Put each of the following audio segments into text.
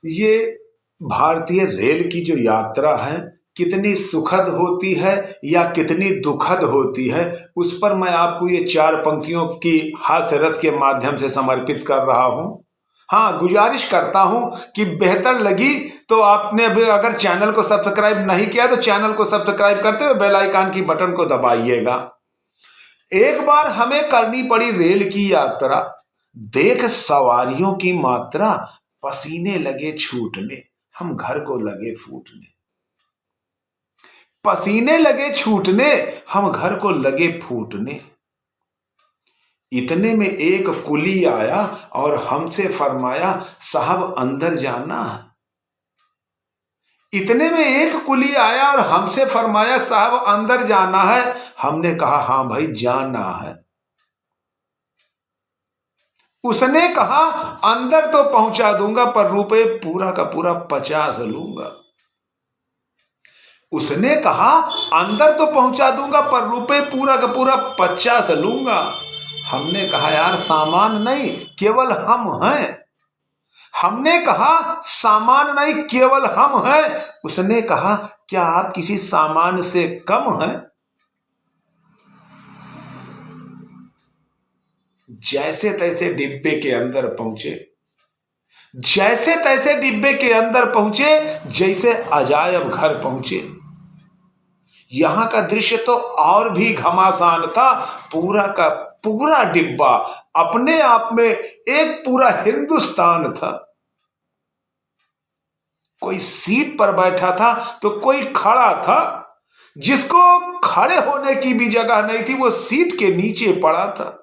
ये भारतीय रेल की जो यात्रा है कितनी सुखद होती है या कितनी दुखद होती है, उस पर मैं आपको ये 4 पंक्तियों की हास्य रस के माध्यम से समर्पित कर रहा हूं। हाँ, गुजारिश करता हूं कि बेहतर लगी तो आपने अभी अगर चैनल को सब्सक्राइब नहीं किया तो चैनल को सब्सक्राइब करते हुए बेल आइकन की बटन को दबाइएगा। एक बार हमें करनी पड़ी रेल की यात्रा, देख सवारियों की मात्रा, पसीने लगे छूटने, हम घर को लगे फूटने। पसीने लगे छूटने, हम घर को लगे फूटने। इतने में एक कुली आया और हमसे फरमाया, साहब अंदर जाना है। इतने में एक कुली आया और हमसे फरमाया, साहब अंदर जाना है। हमने कहा, हाँ भाई जाना है। उसने कहा, अंदर तो पहुंचा दूंगा पर रुपए पूरा का पूरा 50 लूंगा। उसने कहा, अंदर तो पहुंचा दूंगा पर रुपए पूरा का पूरा 50 लूंगा। हमने कहा, यार सामान नहीं केवल हम हैं। हमने कहा, सामान नहीं केवल हम हैं। उसने कहा, क्या आप किसी सामान से कम हैं? जैसे तैसे डिब्बे के अंदर पहुंचे, जैसे तैसे डिब्बे के अंदर पहुंचे, जैसे अजायब घर पहुंचे। यहां का दृश्य तो और भी घमासान था। पूरा का पूरा डिब्बा अपने आप में एक पूरा हिंदुस्तान था। कोई सीट पर बैठा था तो कोई खड़ा था। जिसको खड़े होने की भी जगह नहीं थी वो सीट के नीचे पड़ा था।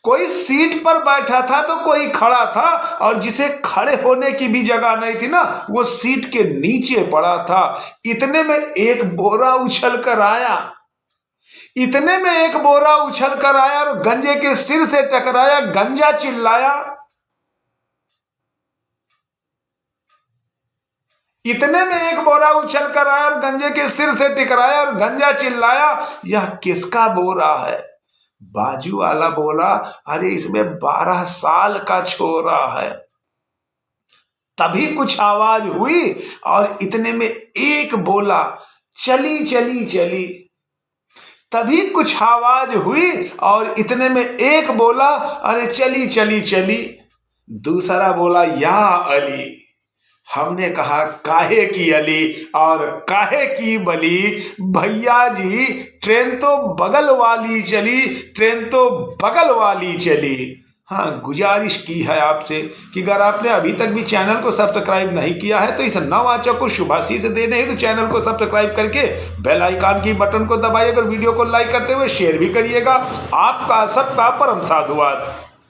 कोई सीट पर बैठा था तो कोई खड़ा था, और जिसे खड़े होने की भी जगह नहीं थी ना, वो सीट के नीचे पड़ा था। इतने में एक बोरा उछल कर आया। इतने में एक बोरा उछल कर आया और गंजे के सिर से टकराया। गंजा चिल्लाया। इतने में एक बोरा उछल कर आया और गंजे के सिर से टकराया और गंजा चिल्लाया, यह किसका बोरा है? बाजू वाला बोला, अरे इसमें 12 साल का छोरा है। तभी कुछ आवाज हुई और इतने में एक बोला, चली चली चली। तभी कुछ आवाज हुई और इतने में एक बोला, अरे चली चली चली। दूसरा बोला, या अली। हमने कहा, काहे की अली और काहे की बली? भैया जी ट्रेन तो बगल वाली चली, ट्रेन तो बगल वाली चली। हाँ, गुजारिश की है आपसे कि अगर आपने अभी तक भी चैनल को सब्सक्राइब नहीं किया है तो इस नववाचक को शुभाशीष देने हेतु चैनल को सब्सक्राइब करके बेल आइकन की बटन को दबाइएगा और वीडियो को लाइक करते हुए शेयर भी करिएगा। आपका सबका परम साधुवाद।